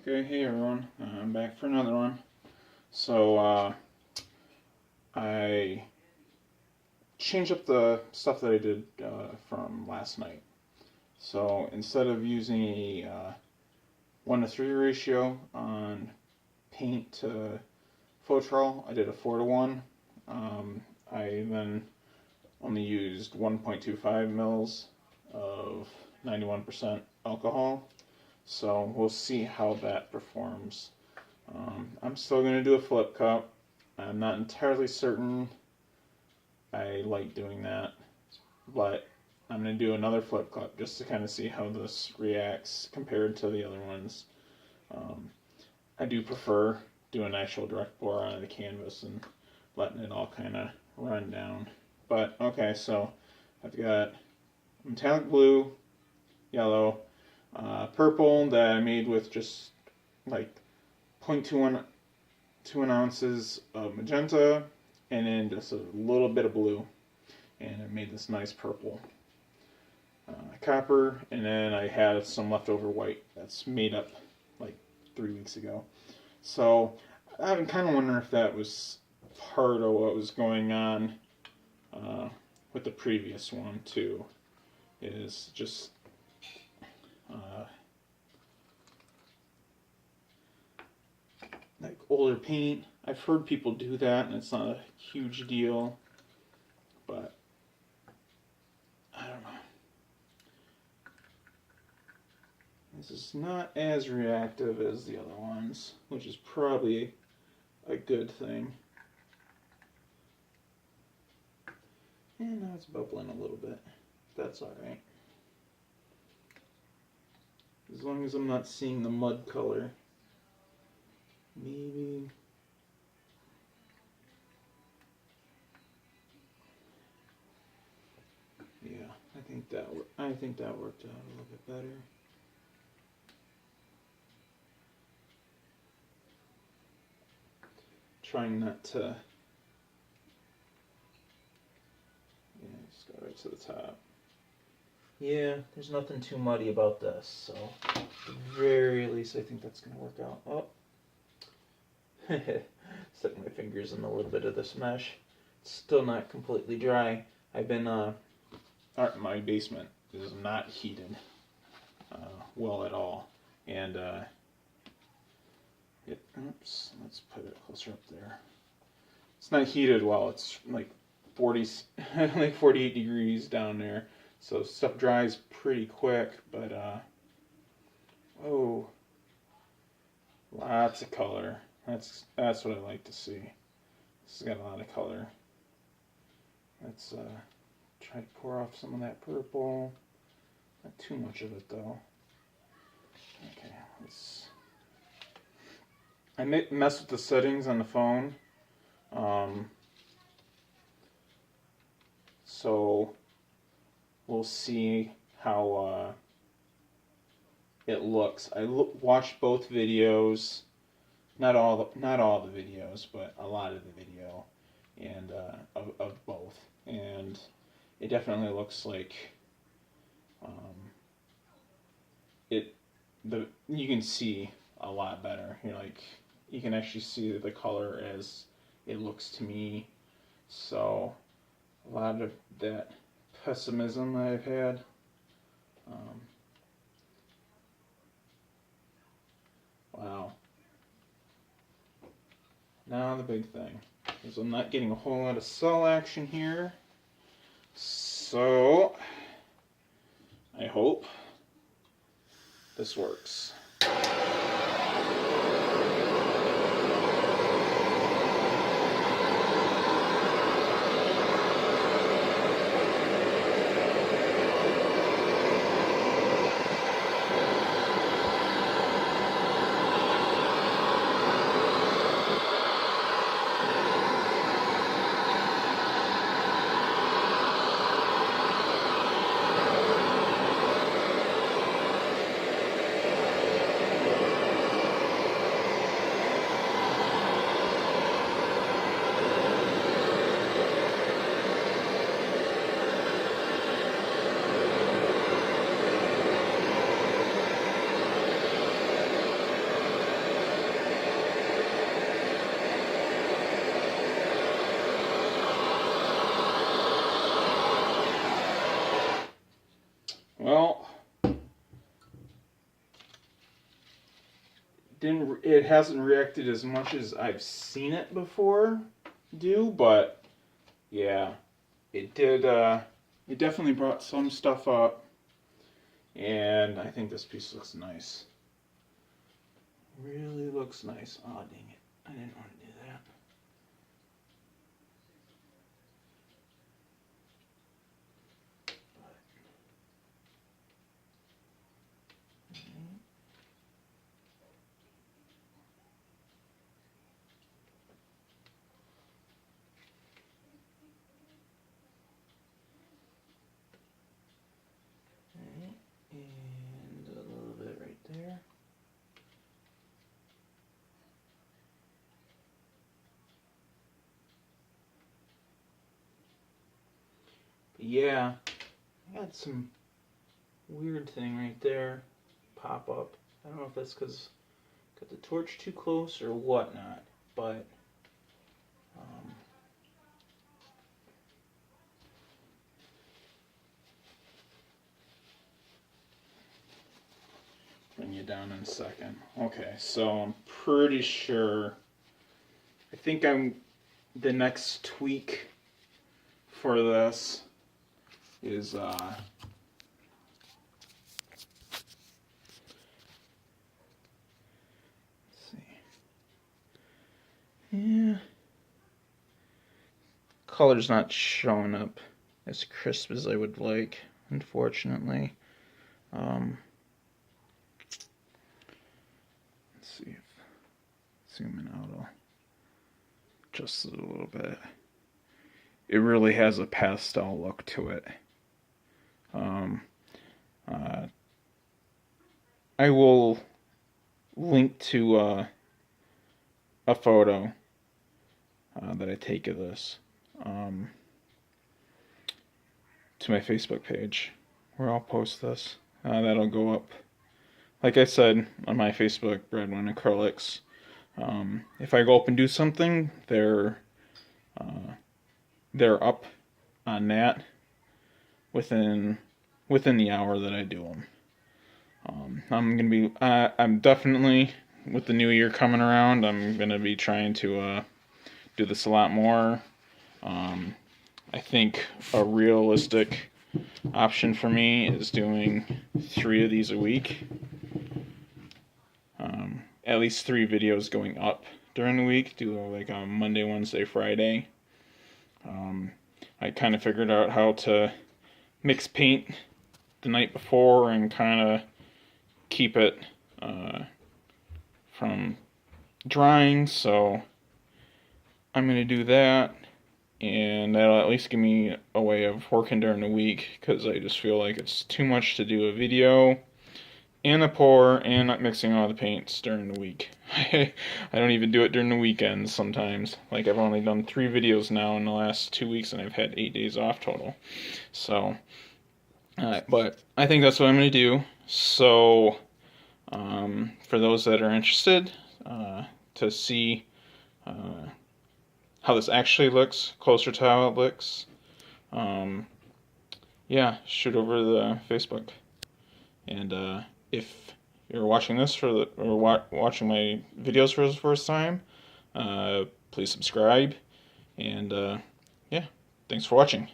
Okay, hey everyone, I'm back for another one. So, I changed up the stuff that I did from last night. So, instead of using a 1:3 ratio on paint to Fotral, I did a 4:1. I then only used 1.25 mils of 91% alcohol. So, we'll see how that performs. I'm still going to do a flip cup. I'm not entirely certain I like doing that, but I'm going to do another flip cup just to kind of see how this reacts compared to the other ones. I do prefer doing actual direct pour onto the canvas and letting it all kind of run down. But okay, so I've got metallic blue, yellow, purple that I made with just like 0.21 ounces of magenta and then just a little bit of blue, and it made this nice purple. Copper, and then I had some leftover white that's made up like 3 weeks ago. So I'm kind of wondering if that was part of what was going on with the previous one too. Is just like older paint. I've heard people do that, and it's not a huge deal, but I don't know. This is not as reactive as the other ones, which is probably a good thing. And now it's bubbling a little bit. That's alright. As long as I'm not seeing the mud color. Maybe. Yeah, I think that worked out a little bit better. Trying not to. Yeah, just go right to the top. Yeah, there's nothing too muddy about this, so at the very least I think that's going to work out. Oh. Stuck my fingers in a little bit of this mesh. It's still not completely dry. I've been, my basement is not heated well at all. And, oops, let's put it closer up there. It's not heated well. It's like 48 degrees down there. So stuff dries pretty quick, but, oh, lots of color. That's what I like to see. This has got a lot of color. Let's try to pour off some of that purple. Not too much of it though. Okay, I messed with the settings on the phone. So we'll see how it looks. I watched both videos. Not all the videos, but a lot of the video, and of both, and it definitely looks like you can see a lot better. You can actually see the color as it looks to me. So a lot of that pessimism that I've had. Wow. Now the big thing is I'm not getting a whole lot of cell action here, so I hope this works. it hasn't reacted as much as I've seen it before do, but yeah, it did. It definitely brought some stuff up, and I think this piece looks nice. Really looks nice. Oh, dang it. I didn't want to do that. And a little bit right there. But yeah, I got some weird thing right there pop up. I don't know if that's because I got the torch too close or whatnot, but bring you down in a second. Okay, so I'm pretty sure. I think the next tweak for this is let's see. Yeah. Color's not showing up as crisp as I would like, unfortunately. Let's see if zooming out will just a little bit. It really has a pastel look to it. I will link to a photo that I take of this to my Facebook page, where I'll post this. That'll go up, like I said, on my Facebook, Breadwin Acrylics. If I go up and do something, they're up on that within the hour that I do them. I'm definitely, with the new year coming around, I'm gonna be trying to do this a lot more. I think a realistic option for me is doing 3 of these a week. At least 3 videos going up during the week. Do like on Monday, Wednesday, Friday. I kind of figured out how to mix paint the night before and kind of keep it from drying, so I'm going to do that, and that'll at least give me a way of working during the week, because I just feel like it's too much to do a video and a pour and not mixing all the paints during the week. I don't even do it during the weekends sometimes. Like, I've only done 3 videos now in the last 2 weeks, and I've had 8 days off total. So, but I think that's what I'm going to do. So, for those that are interested to see how this actually looks, closer to how it looks, yeah, shoot over the Facebook. And if you're watching this watching my videos for the first time, please subscribe. And yeah, thanks for watching.